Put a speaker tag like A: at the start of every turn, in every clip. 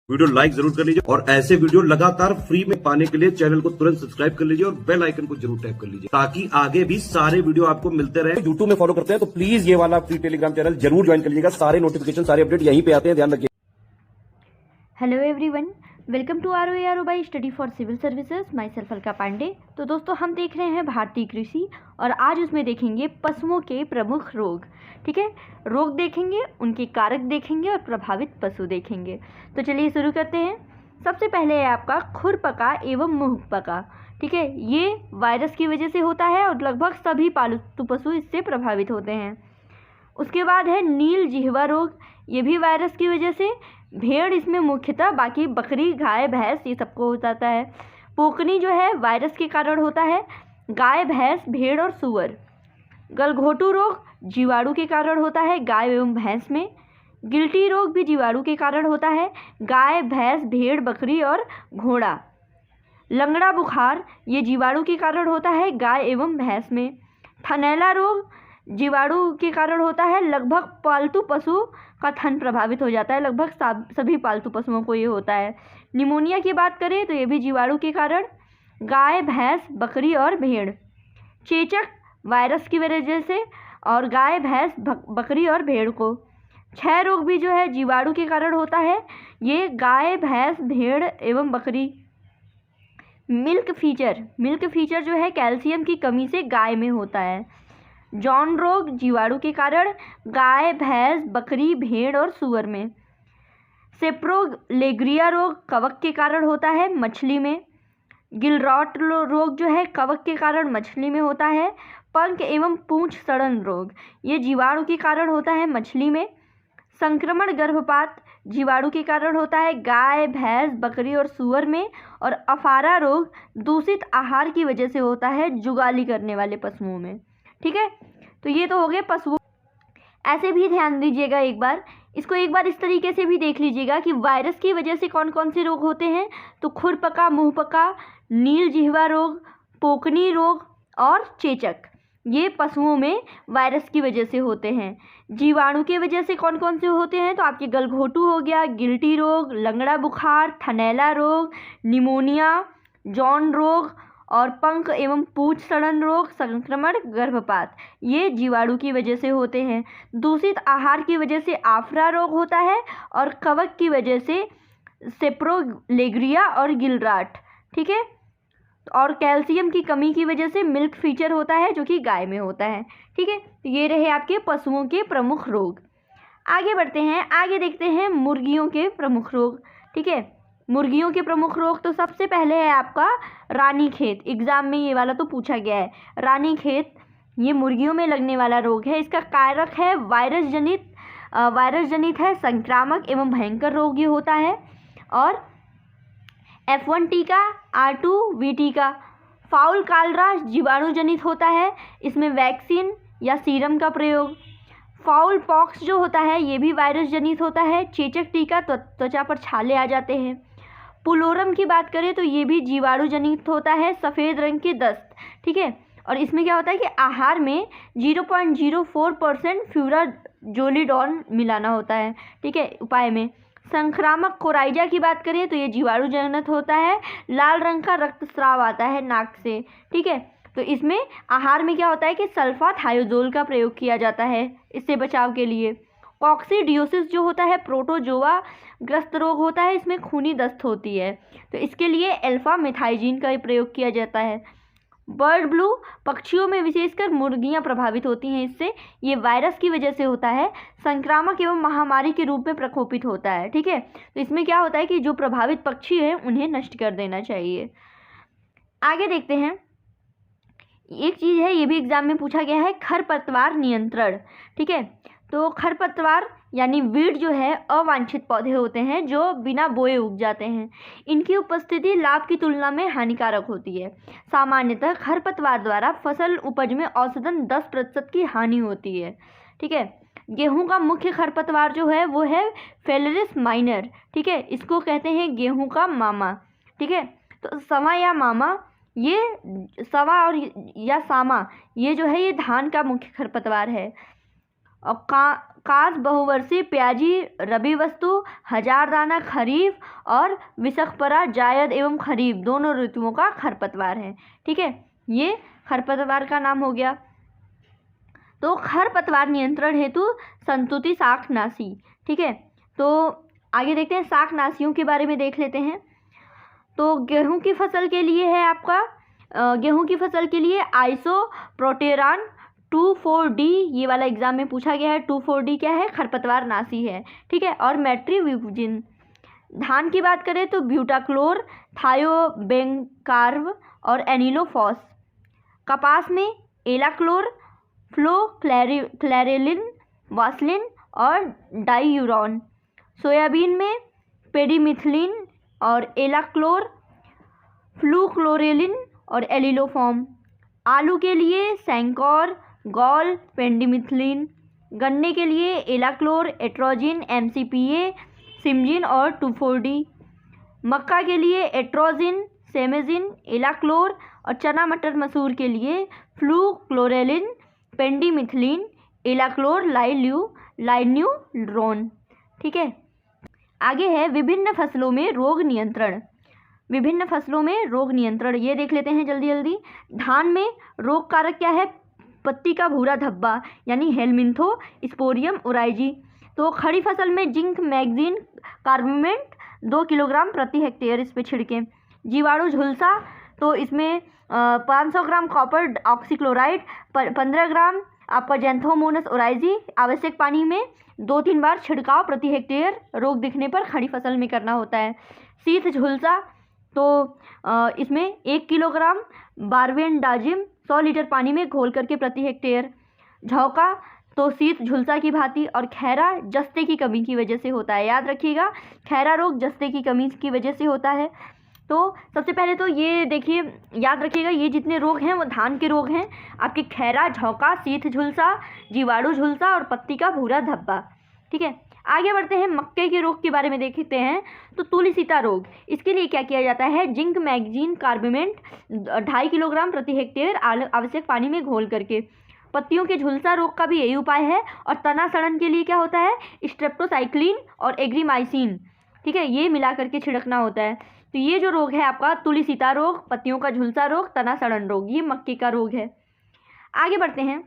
A: Video like जरूर कर लीजिए और ऐसे वीडियो लगातार फ्री में पाने के लिए चैनल को तुरंत सब्सक्राइब कर लीजिए और बेल आइकन को जरूर टैप कर लीजिए ताकि आगे भी सारे वीडियो आपको मिलते रहे। यूट्यूब में फॉलो करते हैं तो प्लीज ये वाला फ्री टेलीग्राम चैनल जरूर ज्वाइन कर लीजिएगा। सारे नोटिफिकेशन सारे अपडेट यहीं पे आते हैं, ध्यान रखिए।
B: Hello everyone, welcome to ROARO by study for civil services. Myself Alka Pande. तो दोस्तों, हम देख रहे हैं भारतीय कृषि और आज उसमें देखेंगे पशुओं के प्रमुख रोग। ठीक है, रोग देखेंगे, उनके कारक देखेंगे और प्रभावित पशु देखेंगे। तो चलिए शुरू करते हैं। सबसे पहले है आपका खुरपका एवं मुंहपका। ठीक है, ये वायरस की वजह से होता है और लगभग सभी पालतू पशु इससे प्रभावित होते हैं। उसके बाद है नील जिह्वा रोग, ये भी वायरस की वजह से, भेड़ इसमें मुख्यतः, बाकी बकरी, गाय, भैंस ये सबको हो जाता है। पोकनी जो है वायरस के कारण होता है, गाय, भैंस, भेड़ और सुअर। गलघोटू रोग जीवाणु के कारण होता है, गाय एवं भैंस में। गिल्टी रोग भी जीवाणु के कारण होता है, गाय, भैंस, भेड़, बकरी और घोड़ा। लंगड़ा बुखार ये जीवाणु के कारण होता है, गाय एवं भैंस में। थनैला रोग जीवाणु के कारण होता है, लगभग पालतू पशु का थन प्रभावित हो जाता है, लगभग सभी पालतू पशुओं को ये होता है। निमोनिया की बात करें तो ये भी जीवाणु के कारण, गाय, भैंस, बकरी और भेड़। चेचक वायरस की वजह से और गाय, भैंस, बकरी और भेड़ को। क्षय रोग भी जो है जीवाणु के कारण होता है, ये गाय, भैंस, भेड़ एवं बकरी। मिल्क फीचर जो है कैल्शियम की कमी से गाय में होता है। जॉन रोग जीवाणु के कारण, गाय, भैंस, बकरी, भेड़ और सुअर में। सेप्रोलेग्रिया रोग कवक के कारण होता है, मछली में। गिलरॉट रोग जो है कवक के कारण मछली में होता है। पंख एवं पूंछ सड़न रोग ये जीवाणु के कारण होता है, मछली में। संक्रमण गर्भपात जीवाणु के कारण होता है, गाय, भैंस, बकरी और सुअर में। और अफारा रोग दूषित आहार की वजह से होता है, जुगाली करने वाले पशुओं में। ठीक है, तो ये तो हो गए पशुओं। ऐसे भी ध्यान दीजिएगा, एक बार इसको एक बार इस तरीके से भी देख लीजिएगा कि वायरस की वजह से कौन कौन से रोग होते हैं। तो खुरपका, मुंहपका, नील जिह्वा रोग, पोकनी रोग और चेचक ये पशुओं में वायरस की वजह से होते हैं। जीवाणु की वजह से कौन कौन से होते हैं तो आपके गलघोटू हो गया, गिल्टी रोग, लंगड़ा बुखार, थनैला रोग, निमोनिया, जॉन रोग और पंख एवं पूंछ सड़न रोग, संक्रमण गर्भपात ये जीवाणु की वजह से होते हैं। दूषित आहार की वजह से आफरा रोग होता है और कवक की वजह से सेप्रोलेग्रिया और गिलराट। ठीक है, और कैल्शियम की कमी की वजह से मिल्क फीचर होता है जो कि गाय में होता है। ठीक है, तो ये रहे आपके पशुओं के प्रमुख रोग। आगे बढ़ते हैं, आगे देखते हैं मुर्गियों के प्रमुख रोग। ठीक है, मुर्गियों के प्रमुख रोग तो सबसे पहले है आपका रानीखेत। एग्जाम में ये वाला तो पूछा गया है। रानीखेत ये मुर्गियों में लगने वाला रोग है। इसका कारक है वायरस जनित है, संक्रामक एवं भयंकर रोग ये होता है। और F1 टीका, R2V टीका। फाउल कालरा जीवाणु जनित होता है, इसमें वैक्सीन या सीरम का प्रयोग। फाउल पॉक्स जो होता है ये भी वायरस जनित होता है। चेचक टीका त्वचा पर छाले आ जाते हैं। पुलोरम की बात करें तो ये भी जीवाणु जनित होता है, सफ़ेद रंग की दस्त। ठीक है, और इसमें क्या होता है कि आहार में 0.04% फ्यूराजोलिडोन मिलाना होता है। ठीक है, उपाय में। संक्रामक कोराइजा की बात करें तो ये जीवाणु जनित होता है, लाल रंग का रक्तस्राव आता है नाक से। ठीक है, तो इसमें आहार में क्या होता है कि सल्फा थायोजोल का प्रयोग किया जाता है इससे बचाव के लिए। कॉक्सीडियोसिस जो होता है प्रोटोजोआ ग्रस्त रोग होता है, इसमें खूनी दस्त होती है, तो इसके लिए अल्फा मिथाइजीन का प्रयोग किया जाता है। बर्ड फ्लू पक्षियों में विशेषकर मुर्गियां प्रभावित होती हैं इससे, ये वायरस की वजह से होता है, संक्रामक एवं महामारी के रूप में प्रकोपित होता है। ठीक है, तो इसमें क्या होता है कि जो प्रभावित पक्षी हैं उन्हें नष्ट कर देना चाहिए। आगे देखते हैं, एक चीज़ है ये भी एग्जाम में पूछा गया है, खरपतवार नियंत्रण। ठीक है, तो खरपतवार यानी वीड जो है अवांछित पौधे होते हैं जो बिना बोए उग जाते हैं। इनकी उपस्थिति लाभ की तुलना में हानिकारक होती है। सामान्यतः खरपतवार द्वारा फसल उपज में औसतन 10% की हानि होती है। ठीक है, गेहूं का मुख्य खरपतवार जो है वो है फेलरिस माइनर। ठीक है, इसको कहते हैं गेहूं का मामा। ठीक है, तो सवा या मामा ये सवा और या सामा ये जो है ये धान का मुख्य खरपतवार है। और कास बहुवर्षीय प्याजी रबी वस्तु, हजार दाना खरीफ और विशखपरा जायद एवं खरीफ दोनों ऋतुओं का खरपतवार है। ठीक है, ये खरपतवार का नाम हो गया। तो खरपतवार नियंत्रण हेतु संतुति शाकनाशी। ठीक है, तो आगे देखते हैं शाकनाशियों के बारे में देख लेते हैं। तो गेहूं की फसल के लिए है आपका गेहूं की फसल के लिए आइसोप्रोटेरान 2,4-D, ये वाला एग्जाम में पूछा गया है। 2,4-D क्या है? खरपतवार नाशी है। ठीक है, और मेट्रीब्यूजिन। धान की बात करें तो ब्यूटाक्लोर, थायोबेंकार्व और एनिलोफॉस। कपास में एलाक्लोर, फ्लोक्लैरेलिन, वासलिन और डाईयूरॉन। सोयाबीन में पेडिमिथिलिन और एलाक्लोर, फ्लूक्लोरेलिन और एलिलोफॉर्म। आलू के लिए सैंकौर, गॉल, पेंडिमिथिलिन। गन्ने के लिए एलाक्लोर, एट्रोजिन, MCPA, सिमजिन और 2,4-D। मक्का के लिए एट्रोजिन, सेमेजिन, एलाक्लोर और चना मटर मसूर के लिए फ्लूक्लोरेलिन, पेंडिमिथिलिन, एलाक्लोर, लाइन्यूरोन। ठीक है, आगे है विभिन्न फसलों में रोग नियंत्रण। विभिन्न फसलों में रोग नियंत्रण ये देख लेते हैं जल्दी जल्दी। धान में रोग कारक क्या है? पत्ती का भूरा धब्बा यानी हेलमिंथो स्पोरियम ओराइजी। तो खड़ी फसल में जिंक मैगजीन कार्बामेट 2 किलोग्राम प्रति हेक्टेयर इस पे छिड़कें। जीवाणु झुलसा, तो इसमें 500 ग्राम कॉपर ऑक्सीक्लोराइड, 15 ग्राम आपका जेंथोमोनस ओराइजी आवश्यक पानी में 2-3 बार छिड़काव प्रति हेक्टेयर रोग दिखने पर खड़ी फसल में करना होता है। शीत झुलसा, तो इसमें 1 किलोग्राम बारवेंडाजिम 100 लीटर पानी में घोल करके प्रति हेक्टेयर। झौका, तो शीत झुलसा की भांति। और खैरा जस्ते की कमी की वजह से होता है। याद रखिएगा, खैरा रोग जस्ते की कमी की वजह से होता है। तो सबसे पहले तो ये देखिए, याद रखिएगा, ये जितने रोग हैं वो धान के रोग हैं आपके। खैरा, झौका, शीत झुलसा, जीवाणु झुलसा और पत्ती का भूरा धब्बा। ठीक है, आगे बढ़ते हैं। मक्के के रोग के बारे में देखते हैं। तो तुलसीता रोग, इसके लिए क्या किया जाता है? जिंक मैगजीन कार्बामेट 2.5 किलोग्राम प्रति हेक्टेयर आवश्यक पानी में घोल करके। पत्तियों के झुलसा रोग का भी यही उपाय है। और तना सड़न के लिए क्या होता है? स्ट्रेप्टोसाइक्लिन और एग्रीमाइसिन। ठीक है, ये मिला करके छिड़कना होता है। तो ये जो रोग है आपका तुलसीता रोग, पत्तियों का झुलसा रोग, तना सड़न रोग, ये मक्के का रोग है। आगे बढ़ते हैं,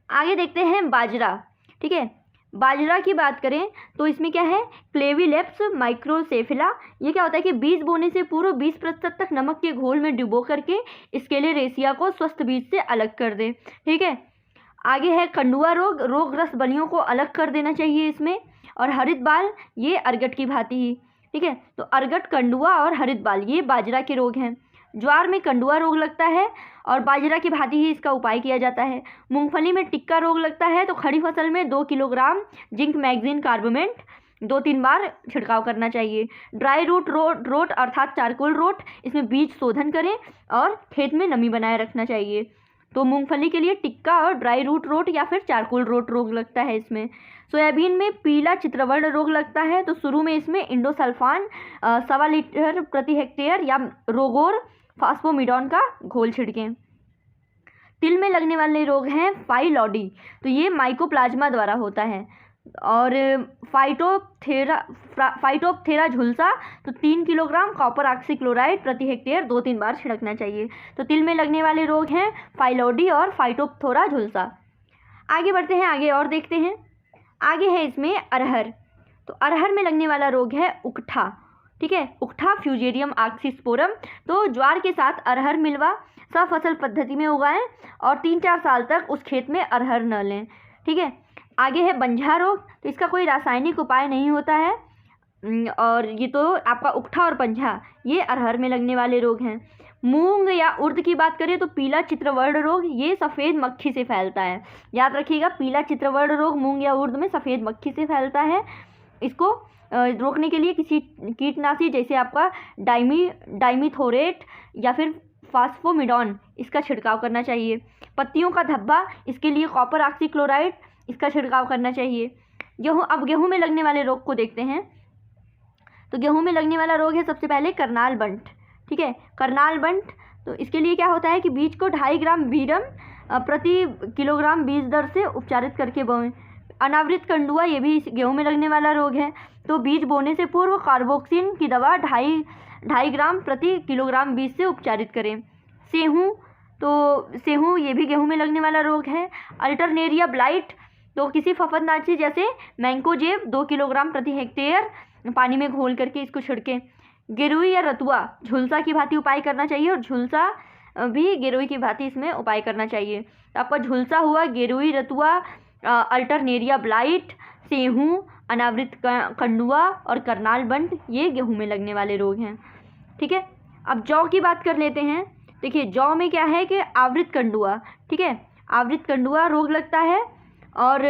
B: आगे देखते हैं बाजरा। ठीक है, बाजरा की बात करें तो इसमें क्या है? क्लेविलेप्स माइक्रोसेफेला। ये क्या होता है कि बीज बोने से पूर्व 20% तक नमक के घोल में डुबो करके स्केलेरेसिया को स्वस्थ बीज से अलग कर दे। ठीक है, आगे है कंडुआ रोग। रोगग्रस्त बलियों को अलग कर देना चाहिए इसमें। और हरित बाल, ये अर्गट की भांति ही। ठीक है, तो अर्गट, कंडुआ और हरित बाल ये बाजरा के रोग हैं। ज्वार में कंडुआ रोग लगता है और बाजरा की भांति ही इसका उपाय किया जाता है। मूंगफली में टिक्का रोग लगता है, तो खड़ी फसल में 2 किलोग्राम जिंक मैगजीन कार्बामेट 2-3 बार छिड़काव करना चाहिए। ड्राई रूट रोट अर्थात चारकोल रोट, इसमें बीज शोधन करें और खेत में नमी बनाए रखना चाहिए। तो मूंगफली के लिए टिक्का और ड्राई रूट रोट या फिर चारकोल रोट रोग लगता है इसमें। सोयाबीन में पीला चित्रवर्ण रोग लगता है, तो शुरू में इसमें इंडोसल्फान 1.25 लीटर प्रति हेक्टेयर या रोगोर फास्फोमिडॉन का घोल छिड़कें। तिल में लगने वाले रोग हैं फाइलॉडी, तो ये माइकोप्लाज्मा द्वारा होता है। और फाइटोप्थेरा झुलसा, तो 3 किलोग्राम कॉपर ऑक्सीक्लोराइड प्रति हेक्टेयर 2-3 बार छिड़कना चाहिए। तो तिल में लगने वाले रोग हैं फाइलॉडी और फाइटोप्थोरा झुलसा। आगे बढ़ते हैं, आगे और देखते हैं। आगे है इसमें अरहर। तो अरहर में लगने वाला रोग है उकठा। ठीक है, उकठा फ्यूजेरियम ऑक्सीस्पोरम। तो ज्वार के साथ अरहर मिलवा सफसल पद्धति में उगाएं और 3-4 साल तक उस खेत में अरहर न लें। ठीक है, आगे है बंझा रोग। तो इसका कोई रासायनिक उपाय नहीं होता है और ये तो आपका उकठा और बंझा ये अरहर में लगने वाले रोग हैं। मूंग या उर्द की बात करें तो पीला चित्रवर्ण रोग ये सफ़ेद मक्खी से फैलता है। याद रखिएगा, पीला चित्रवर्ण रोग मूंग या उर्द में सफ़ेद मक्खी से फैलता है। इसको रोकने के लिए किसी कीटनाशी जैसे आपका डाइमिथोरेट या फिर फास्फोमिडॉन इसका छिड़काव करना चाहिए। पत्तियों का धब्बा, इसके लिए कॉपर ऑक्सीक्लोराइड इसका छिड़काव करना चाहिए। गेहूँ में लगने वाले रोग को देखते हैं। तो गेहूँ में लगने वाला रोग है सबसे पहले करनाल बंट। ठीक है, करनाल बंट, तो इसके लिए क्या होता है कि बीज को 2.5 ग्राम वीरम प्रति किलोग्राम बीज दर से उपचारित करके बोएं। अनावृत कंडुआ, ये भी गेहूं में लगने वाला रोग है। तो बीज बोने से पूर्व कार्बोक्सिन की दवा 2.5 ग्राम प्रति किलोग्राम बीज से उपचारित करें। सेहूं, तो सेहूं ये भी गेहूं में लगने वाला रोग है। अल्टरनेरिया ब्लाइट, तो किसी फफूंदनाशी जैसे मैंकोजेब 2 किलोग्राम प्रति हेक्टेयर पानी में घोल करके इसको छिड़कें। गिरुई या रतुआ, झुलसा की भांति उपाय करना चाहिए, और झुलसा भी गिरुई की भांति इसमें उपाय करना चाहिए। तो आपका झुलसा हुआ, गिरुई, रतुआ, अल्टरनेरिया ब्लाइट, सेहूं, अनावृत कंडुआ और करनाल बंट, ये गेहूं में लगने वाले रोग हैं। ठीक है, अब जौ की बात कर लेते हैं। देखिए जौ में क्या है कि आवृत कंडुआ, ठीक है, आवृत कंडुआ रोग लगता है और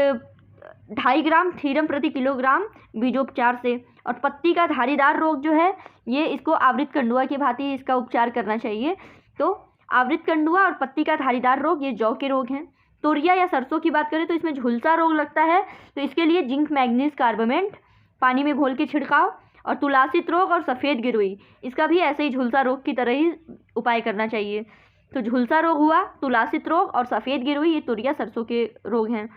B: 2.5 ग्राम थीरम प्रति किलोग्राम बीजोपचार से। और पत्ती का धारीदार रोग जो है ये इसको आवृत कंडुआ की भांति इसका उपचार करना चाहिए। तो आवृत कंडुआ और पत्ती का धारीदार रोग ये जौ के रोग हैं। तोरिया या सरसों की बात करें तो इसमें झुलसा रोग लगता है, तो इसके लिए जिंक मैग्नीज कार्बामेट पानी में घोल के छिड़काव। और तुलासित रोग और सफ़ेद गिरुई, इसका भी ऐसे ही झुलसा रोग की तरह ही उपाय करना चाहिए। तो झुलसा रोग हुआ, तुलासित रोग और सफ़ेद गिरुई, ये तोरिया सरसों के रोग हैं।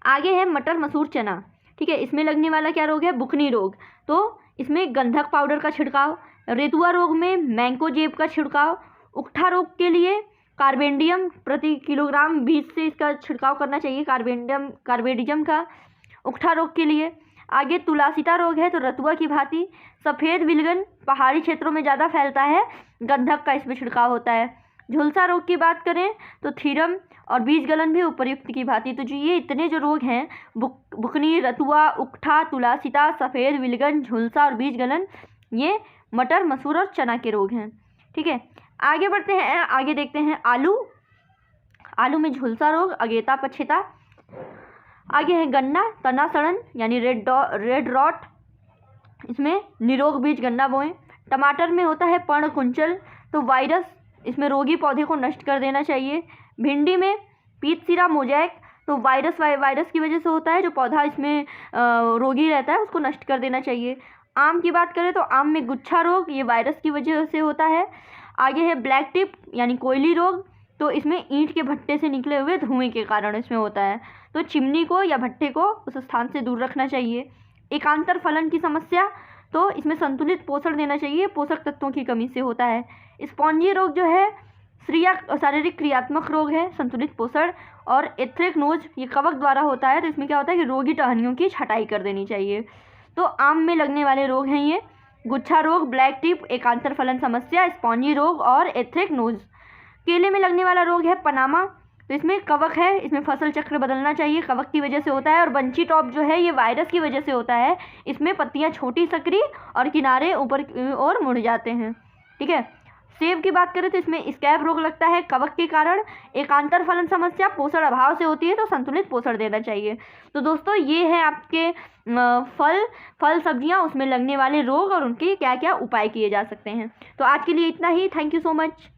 B: आगे है मटर, मसूर, चना। ठीक है, इसमें लगने वाला क्या रोग है? बुकनी रोग। तो इसमें गंधक पाउडर का छिड़काव। रेतुआ रोग में मैंकोजेब का छिड़काव। उकठा रोग के लिए कार्बेंडियम प्रति किलोग्राम बीज से इसका छिड़काव करना चाहिए, कार्बेडिजम का उकठा रोग के लिए। आगे तुलासिता रोग है, तो रतुआ की भांति। सफ़ेद विलगन पहाड़ी क्षेत्रों में ज़्यादा फैलता है, गंधक का इसमें छिड़काव होता है। झुलसा रोग की बात करें तो थीरम और बीज गलन भी उपर्युक्त की भांति। तो जो ये इतने जो रोग हैं, बुकनी, रतुआ, उकठा, तुलासिता, सफ़ेद विलगन, झुलसा और बीज गलन, ये मटर, मसूर और चना के रोग हैं। ठीक है, आगे बढ़ते हैं, आगे देखते हैं आलू। आलू में झुलसा रोग, अगेता, पछेता। आगे है गन्ना, तना सड़न यानी रेड रॉट, इसमें निरोग बीज गन्ना बोएं। टमाटर में होता है पर्ण कुंचल, तो वायरस इसमें रोगी पौधे को नष्ट कर देना चाहिए। भिंडी में पीतसिरा मोजैक, तो वायरस की वजह से होता है, जो पौधा इसमें रोगी रहता है उसको नष्ट कर देना चाहिए। आम की बात करें तो आम में गुच्छा रोग, ये वायरस की वजह से होता है। आगे है ब्लैक टिप यानी कोयली रोग, तो इसमें ईंट के भट्टे से निकले हुए धुएं के कारण इसमें होता है, तो चिमनी को या भट्टे को उस स्थान से दूर रखना चाहिए। एकांतर फलन की समस्या, तो इसमें संतुलित पोषण देना चाहिए, पोषक तत्वों की कमी से होता है। स्पॉन्जी रोग जो है शारीरिक क्रियात्मक रोग है, संतुलित पोषण। और एथ्रेक्नोज, ये कवक द्वारा होता है, तो इसमें क्या होता है कि रोगी टहनियों की छटाई कर देनी चाहिए। तो आम में लगने वाले रोग हैं ये गुच्छा रोग, ब्लैक टिप, एकांतर फलन समस्या, स्पॉन्जी रोग और एथ्रेक्नोज। केले में लगने वाला रोग है पनामा, तो इसमें कवक है, इसमें फसल चक्र बदलना चाहिए, कवक की वजह से होता है। और बंची टॉप जो है ये वायरस की वजह से होता है, इसमें पत्तियां छोटी सकरी और किनारे ऊपर और मुड़ जाते हैं। ठीक है, सेब की बात करें तो इसमें स्कैब रोग लगता है कवक के कारण। एकांतर फलन समस्या पोषण अभाव से होती है, तो संतुलित पोषण देना चाहिए। तो दोस्तों ये है आपके फल सब्जियां, उसमें लगने वाले रोग और उनके क्या क्या उपाय किए जा सकते हैं। तो आज के लिए इतना ही। Thank you so much.